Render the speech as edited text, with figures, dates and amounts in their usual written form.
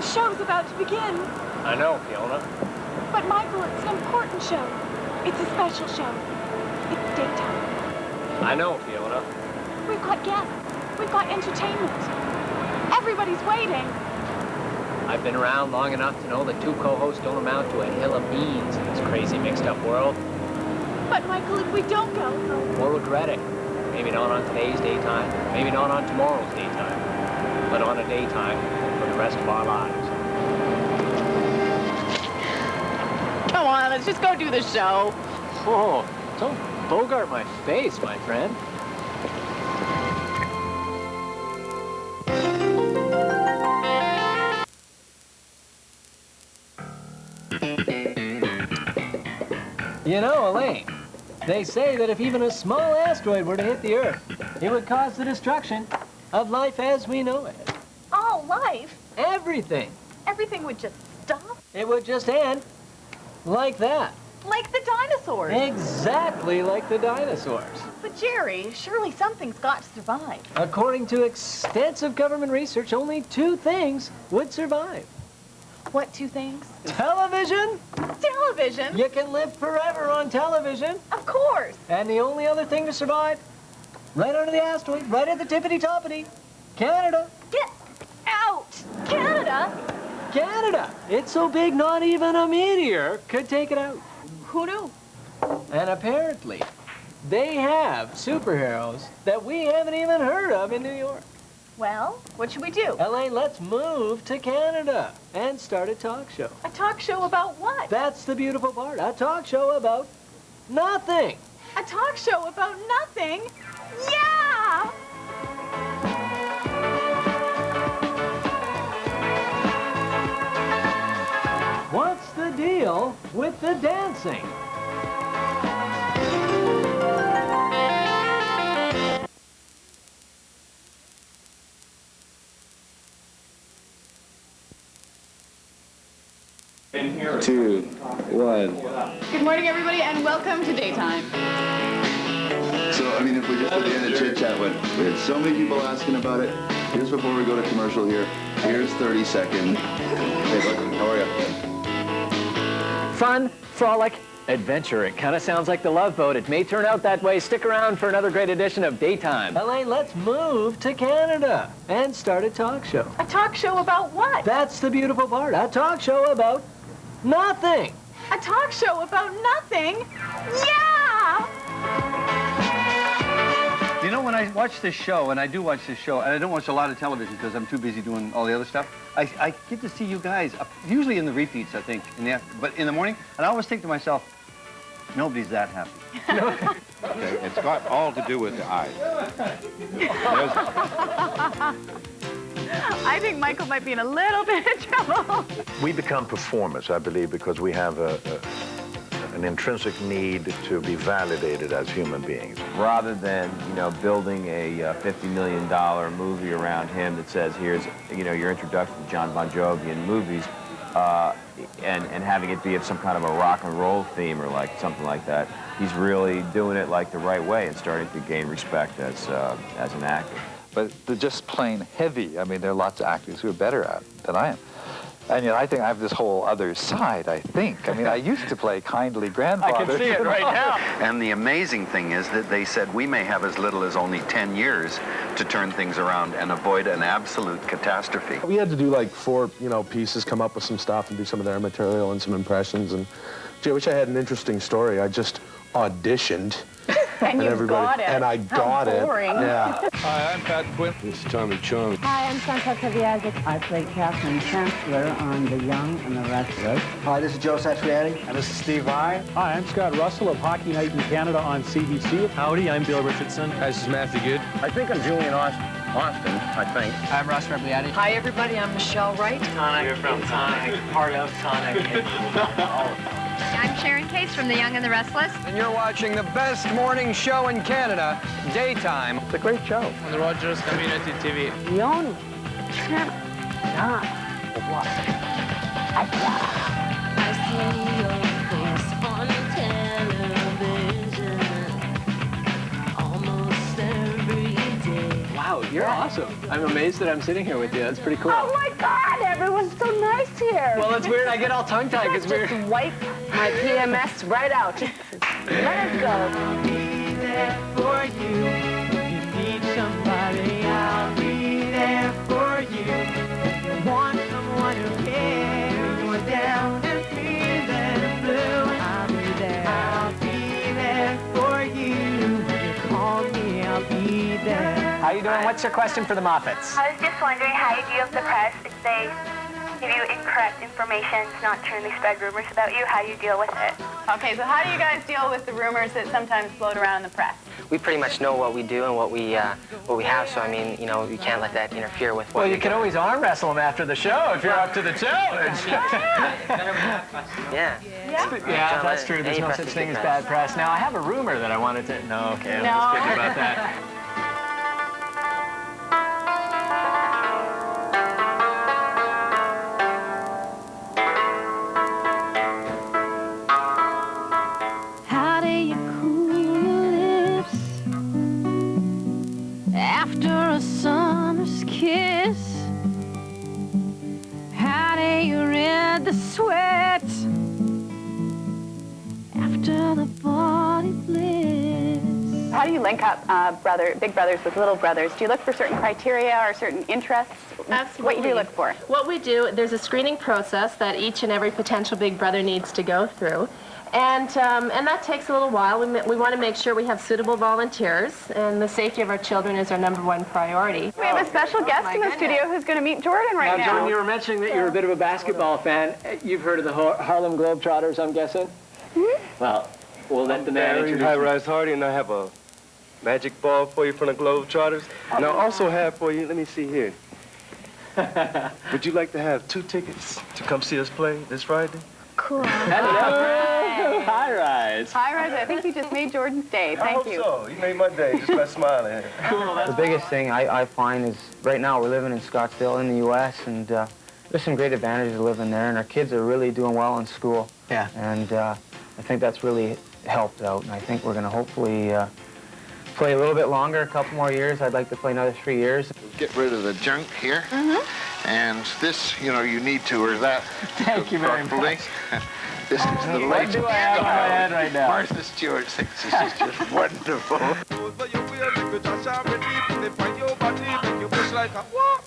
show's about to begin. I know, Fiona. But, Michael, it's an important show. It's a special show. It's daytime. I know, Fiona. We've got guests. We've got entertainment. Everybody's waiting. I've been around long enough to know that two co-hosts don't amount to a hill of beans in this crazy mixed-up world. But, Michael, if we don't go... We'll regret it. Maybe not on today's daytime, maybe not on tomorrow's daytime, but on a daytime for the rest of our lives. Come on, let's just go do the show. Oh, don't bogart my face, my friend. You know, Elaine, they say that if even a small asteroid were to hit the Earth, it would cause the destruction of life as we know it. Oh, life? Everything. Everything would just stop? It would just end like that. Like the dinosaurs. Exactly like the dinosaurs. But, Jerry, surely something's got to survive. According to extensive government research, only two things would survive. What two things? Television. Television? You can live forever on television. Of course. And the only other thing to survive, right under the asteroid, right at the tippity-toppity, Canada. Get out! Canada? Canada. It's so big, not even a meteor could take it out. Who knew? And apparently, they have superheroes that we haven't even heard of in New York. Well, what should we do? Elaine, let's move to Canada and start a talk show. A talk show about what? That's the beautiful part. A talk show about nothing. A talk show about nothing? Yeah! What's the deal with the dancing? Two, one. Good morning, everybody, and welcome to Daytime. So, I mean, if we just at the end of chit chat, we had so many people asking about it. Here's before we go to commercial here. Here's 30 seconds. Hey, bud, how are you? Fun, frolic, adventure. It kind of sounds like the Love Boat. It may turn out that way. Stick around for another great edition of Daytime. Elaine, let's move to Canada and start a talk show. A talk show about what? That's the beautiful part. A talk show about nothing. A talk show about nothing? Yeah! You know, when I watch this show, and I do watch this show, and I don't watch a lot of television because I'm too busy doing all the other stuff, I get to see you guys, usually in the repeats, I think, but in the morning, and I always think to myself, nobody's that happy. Okay, it's got all to do with the eyes. I think Michael might be in a little bit of trouble. We become performers, I believe, because we have an intrinsic need to be validated as human beings. Rather than, building a $50 million movie around him that says, here's, your introduction to John Bon Jovi in movies, and having it be of some kind of a rock and roll theme or like something like that, he's really doing it like the right way and starting to gain respect as an actor. But they're just plain heavy. I mean, there are lots of actors who are better at it than I am. And yet I think I have this whole other side, I think. I mean, I used to play kindly grandfather. I can see it right now. And the amazing thing is that they said we may have as little as only 10 years to turn things around and avoid an absolute catastrophe. We had to do like 4, pieces, come up with some stuff and do some of their material and some impressions. And gee, I wish I had an interesting story. I just auditioned. And you got it. And I got it. Yeah. Hi, I'm Pat Quinn. This is Tommy Chung. Hi, I'm Santa Taviazic. I play Catherine Chancellor on The Young and the Restless. Hi, this is Joe Satriani. And this is Steve Vai. Hi, I'm Scott Russell of Hockey Night in Canada on CBC. Howdy, I'm Bill Richardson. Hi, this is Matthew Good. I think I'm Julian Austin, I think. I'm Ross Rebliati. Hi, everybody. I'm Michelle Wright. Tonic. We're from Tonic. Part of Tonic. I'm Sharon Case from The Young and the Restless. And you're watching the best morning show in Canada, Daytime. It's a great show. On the Rogers Community TV. The only cannot watch. I see your face on television almost every day. Wow, you're awesome. awesome. I'm amazed that I'm sitting here with you. That's pretty cool. Oh my God, everyone's so nice here. Well, it's weird. I get all tongue-tied because we're... Just wipe my PMS right out. Just let it go. I'll be there for you. If you need somebody, I'll be there for you. If you want someone who cares, you're down and feeling blue. I'll be there. I'll be there for you. When you call me, I'll be there. How you doing? What's your question for the Moffats? I was just wondering how you deal with the press if they give you incorrect information to not truly spread rumors about you, how you deal with it. Okay, so how do you guys deal with the rumors that sometimes float around in the press? We pretty much know what we do and what we have, so I mean, you know, we can't let that interfere with what Well, you can always arm wrestle them after the show if you're up to the challenge. Yeah. Yeah, that's true. There's no such thing as bad press. Now, I have a rumor that I wanted to... No, okay, I'm just kidding about that. How do you cool your lips after a summer's kiss? How do you rid the sweat after the body bliss? How do you link up big brothers with little brothers? Do you look for certain criteria or certain interests? Absolutely. What do you look for? What we do, there's a screening process that each and every potential big brother needs to go through. And that takes a little while. We want to make sure we have suitable volunteers, and the safety of our children is our #1 priority. We have a special guest in the studio who's going to meet Jordan right now. Now, Jordan, you were mentioning that you're a bit of a basketball fan. You've heard of the Harlem Globetrotters, I'm guessing? Well, we'll let the man introduce you. Hi, Rise Hardy, and I have a magic ball for you from the Globetrotters. And I also have for you, let me see here. Would you like to have 2 tickets to come see us play this Friday? Cool. Hello. Hi, Rise. Hi, Rise. I think you just made Jordan's day. Thank you. I hope so. You made my day just by smiling. The biggest thing I find is right now we're living in Scottsdale in the U.S. and there's some great advantages of living there, and our kids are really doing well in school. Yeah. And I think that's really helped out, and I think we're going to hopefully play a little bit longer, a couple more years. I'd like to play another 3 years. Get rid of the junk here. And this, you know, you need to, or that. Thank you very much. This is the What latest do I have in my head right now? Martha Stewart thinks this is just wonderful. Like a what?